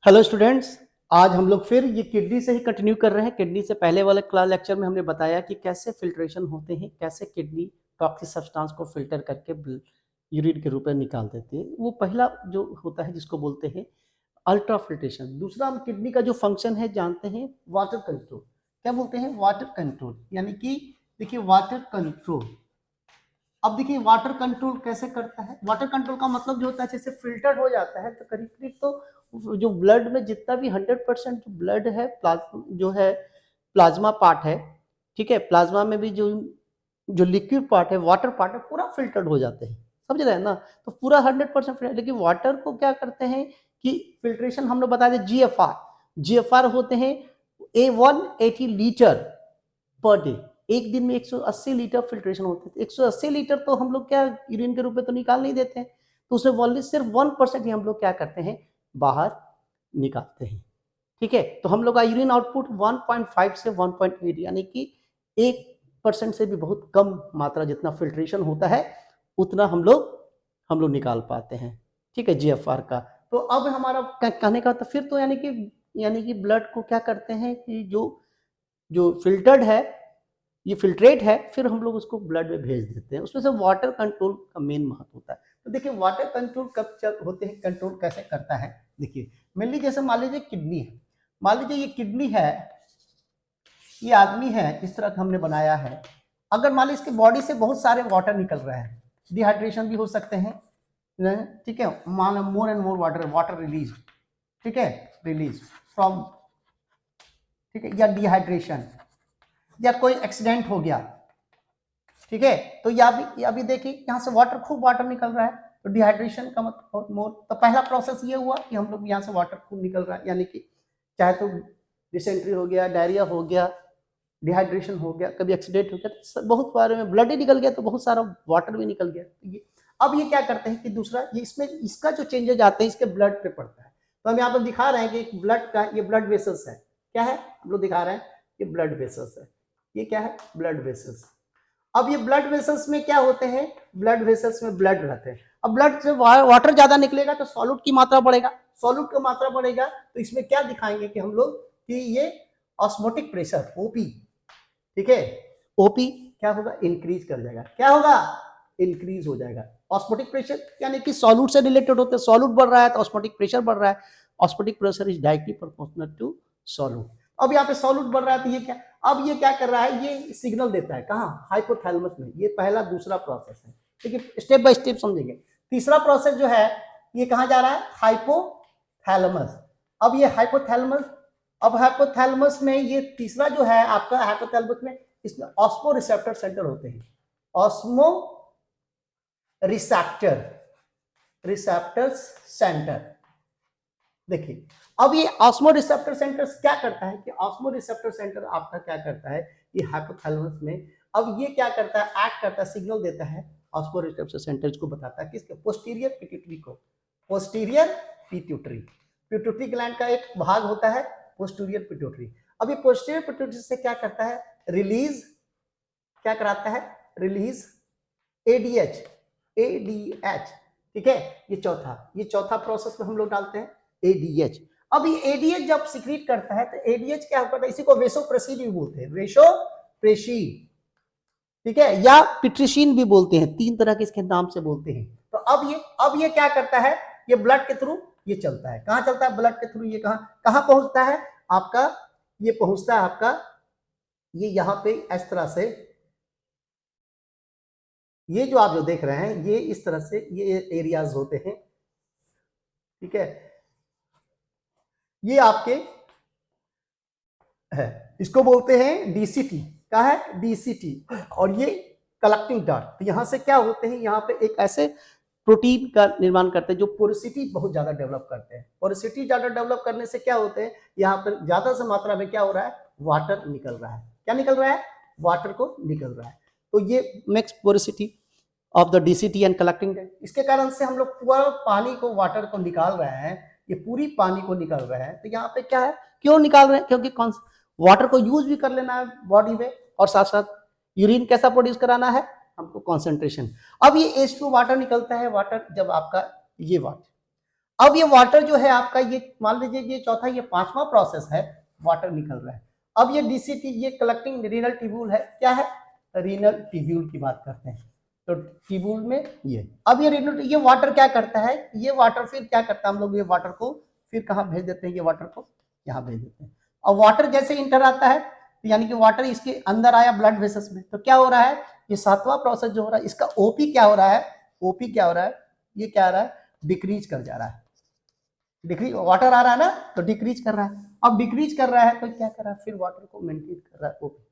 Hello students, आज हम लोग फिर ये किडनी से ही कंटिन्यू कर रहे हैं। किडनी से पहले वाले क्लास लेक्चर में हमने बताया कि कैसे फिल्ट्रेशन होते हैं, कैसे किडनी टॉक्सिक सब्सटेंस को फिल्टर करके यूरिन के रूप में निकाल देती है। वो पहला जो होता है जिसको बोलते हैं अल्ट्रा फिल्ट्रेशन। दूसरा हम किडनी का जो फंक्शन है जानते हैं वाटर कंट्रोल। क्या बोलते हैं? वाटर कंट्रोल, यानी कि देखिए वाटर कंट्रोल। अब देखिए वाटर कंट्रोल कैसे करता है। वाटर कंट्रोल का मतलब जो होता है जैसे फिल्टर्ड हो जाता है तो करीब करीब तो जो ब्लड में जितना भी 100% जो ब्लड है जो है प्लाज्मा पार्ट है, ठीक है, प्लाज्मा में भी जो जो लिक्विड पार्ट है, वाटर पार्ट है, पूरा फिल्टर्ड हो जाते हैं। समझ रहे हैं ना? तो पूरा 100% लेकिन वाटर को क्या करते हैं कि फिल्ट्रेशन हम लोग बता दें जीएफआर होते हैं A180 लीटर पर डे। एक दिन में 180 लीटर फिल्ट्रेशन होते हैं। 180 लीटर तो हम लोग क्या यूरिन के रूप में तो निकाल नहीं देते हैं, तो उसमें ओनली सिर्फ 1% ही हम लोग क्या करते हैं, बाहर निकालते हैं। ठीक है, तो हम लोग का यूरिन आउटपुट 1.5 से 1.8 यानी कि 1% से भी बहुत कम मात्रा जितना फिल्ट्रेशन होता है उतना हम लोग निकाल पाते हैं। ठीक है, जीएफआर का। तो अब हमारा कहने का तो फिर तो यानी कि ब्लड को क्या करते हैं कि जो जो फिल्टर्ड है, ये फिल्ट्रेट है, फिर हम लोग उसको ब्लड में भेज देते हैं। उसमें से वाटर कंट्रोल का मेन महत्व होता है। तो देखिए वाटर कंट्रोल कब होते हैं, कंट्रोल कैसे करता है। देखिए मेनली जैसे मान लीजिए किडनी है, मान लीजिए ये किडनी है, ये आदमी है, इस तरह का हमने बनाया है। अगर मान लीजिए इसके बॉडी से बहुत सारे वाटर निकल रहे हैं, डिहाइड्रेशन भी हो सकते हैं, ठीक है, मान more and more water release, ठीक है, रिलीज फ्रॉम, ठीक है, या डिहाइड्रेशन या कोई एक्सीडेंट हो गया, ठीक है, तो या भी देखिए यहाँ से खूब वाटर निकल रहा है, तो डिहाइड्रेशन का मतलब मोर। तो पहला प्रोसेस ये हुआ कि हम लोग यहाँ से वाटर खूब निकल रहा है, यानी कि चाहे तो डिसेंट्री हो गया, डायरिया हो गया, डिहाइड्रेशन हो गया, कभी एक्सीडेंट हो गया, तो बहुत बारे में ब्लड ही निकल गया, तो बहुत सारा वाटर भी निकल गया। अब ये क्या करते हैं कि दूसरा ये इसमें इसका जो चेंजेज आते हैं इसके ब्लड पे पड़ता है। तो हम यहाँ पर दिखा रहे हैं कि ब्लड का ये ब्लड वेसल्स है। क्या है? हम लोग दिखा रहे हैं ये ब्लड वेसल्स है। ये क्या है? Blood vessels. अब ये ब्लड वेसल्स में क्या होते हैं? ब्लड वेसल्स में ब्लड रहते हैं। अब ब्लड से वाटर ज्यादा निकलेगा तो सॉल्यूट की मात्रा बढ़ेगा, सॉल्यूट की मात्रा बढ़ेगा तो इसमें क्या दिखाएंगे कि हम लोग कि ये ऑस्मोटिक प्रेशर ओपी, ठीक है, ओपी क्या होगा? इंक्रीज कर जाएगा। क्या होगा? इंक्रीज हो जाएगा। ऑस्मोटिक प्रेशर यानी कि सॉल्यूट से रिलेटेड होते हैं, सॉल्यूट बढ़ रहा है तो ऑस्मोटिक प्रेशर बढ़ रहा है। Osmotic pressure is directly proportional to solute. अब यहाँ पे सॉल्यूट बढ़ रहा है तो ये क्या, अब ये क्या कर रहा है, ये सिग्नल देता है कहाँ? हाइपोथैलेमस में। ये पहला दूसरा प्रोसेस है, ठीक है, स्टेप बाय स्टेप समझेंगे। तीसरा प्रोसेस जो है ये कहाँ जा रहा है? हाइपोथैलेमस। अब ये हाइपोथैलेमस, अब हाइपोथैलेमस में ये तीसरा जो है आपका हाइपोथैलेमस में, इसमें ऑस्मो रिसेप्टर सेंटर होते हैं। Osmo receptors centre. देखिए अब ये ऑस्मो रिसेप्टर सेंटर क्या करता है कि ऑस्मो रिसेप्टर सेंटर आपका क्या करता है, ये हाइपोथैलेमस में, अब ये क्या करता है, एक्ट करता है, सिग्नल देता है। ऑस्मो रिसेप्टर सेंटर को बताता है किसके? पोस्टीरियर पिट्यूटरी को। पोस्टीरियर पिट्यूटरी, पिट्यूटरी ग्लैंड का एक भाग होता है पोस्टीरियर पिट्यूटरी। अब ये पोस्टीरियर पिट्यूटरी से क्या करता है? रिलीज, क्या कराता है? रिलीज एडीएच, ठीक है, ये चौथा प्रोसेस में हम लोग डालते हैं एडीएच। अब ये एडीएच जब सिक्रीट करता है तो एडीएच क्या होता है? इसी को वेसोप्रेसिन भी बोलते हैं, वेसोप्रेसिन, ठीक है, या पिट्रिशिन भी बोलते हैं, तीन तरह के इसके नाम से बोलते हैं। तो अब ये क्या करता है? ये ब्लड के थ्रू ये चलता है। कहाँ चलता है? ब्लड के थ्रू। ये कहाँ पहुंचता है आपका? ये पहुंचता है आपका ये यहाँ पे इस तरह से, ये जो आप जो देख रहे हैं ये इस तरह से ये एरियाज होते हैं, ठीक है, ये आपके है, इसको बोलते हैं डीसीटी। क्या है? डीसीटी। और ये कलेक्टिंग डॉट, तो यहां से क्या होते हैं, यहाँ पे एक ऐसे प्रोटीन का निर्माण करते हैं जो पोरोसिटी बहुत ज्यादा डेवलप करते हैं। पोरोसिटी ज्यादा डेवलप करने से क्या होते हैं, यहाँ पर ज्यादा से मात्रा में क्या हो रहा है? वाटर निकल रहा है। क्या निकल रहा है? वाटर को निकल रहा है। तो ये makes porosity of the DCT and collecting डेट। इसके कारण से हम लोग पूरा पानी को, वाटर को निकाल रहे हैं, ये पूरी पानी को निकाल रहे हैं। तो यहाँ पे क्या है, क्यों निकाल रहे हैं? क्योंकि वाटर को यूज भी कर लेना है बॉडी में, और साथ साथ यूरिन कैसा प्रोड्यूस कराना है हमको? कॉन्सेंट्रेशन। अब ये H2 वाटर निकलता है, वाटर जब आपका ये वाटर, अब ये वाटर जो है आपका, ये मान लीजिए ये चौथा, ये पांचवा प्रोसेस है, वाटर निकल रहा है। अब ये डीसीटी, ये कलेक्टिंग रीनल ट्यूब्यूल है, क्या है, रीनल ट्यूब्यूल की बात करते हैं। तो ट्यूब्यूल में ये, अब ये रीनल, ये वाटर क्या करता है, ये वाटर फिर क्या करता है, हम लोग ये वाटर को फिर कहाँ भेज देते हैं, ये वाटर को यहाँ भेज देते हैं। और वाटर जैसे इंटर आता है, तो यानी कि वाटर इसके अंदर आया ब्लड वेसल्स में, तो क्या हो रहा है, ये सातवां प्रोसेस जो हो रहा है, इसका ओपी क्या हो रहा है, ओपी क्या हो रहा है, ये क्या हो रहा है, डिक्रीज कर जा रहा है। डिक्रीज, वाटर आ रहा है ना, तो डिक्रीज कर रहा है। अब डिक्रीज कर रहा है तो क्या कर रहा है, फिर वाटर को मेंटेन कर रहा है ओपी।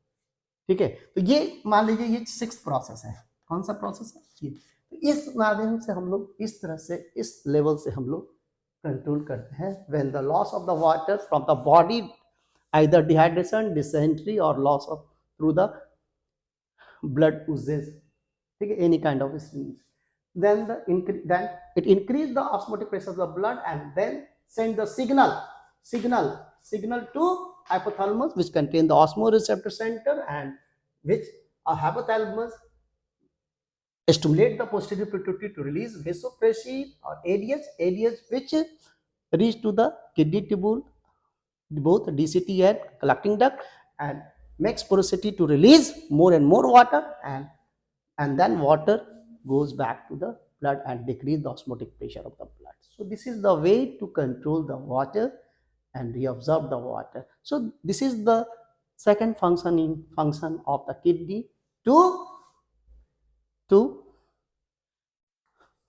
ठीक है, तो ये मान लीजिए ये सिक्स प्रोसेस है। कौन सा प्रोसेस है, ये। तो इस माध्यम से हम लोग इस तरह से, इस लेवल से हम लोग कंट्रोल करते हैं। When the loss of the water from the body, either dehydration, dysentery और loss of through the blood oozes, ठीक है, any kind of then it increase the osmotic pressure of the blood and then send the signal to hypothalamus, which contain the osmoreceptor center, and which a hypothalamus stimulate the posterior pituitary to release vasopressin or ADH, which reach to the kidney tubule, both DCT and collecting duct, and makes porosity to release more and more water, and then water goes back to the blood and decrease the osmotic pressure of the blood. So this is the way to control the water and reabsorb the water. So this is the second function of the kidney to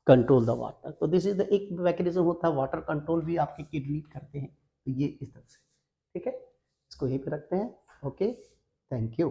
control the water. तो this is the एक mechanism होता है, water control भी आपकी kidney करते हैं। तो ये इस तरह से, ठीक है, इसको यहीं पे रखते हैं। Okay, thank you.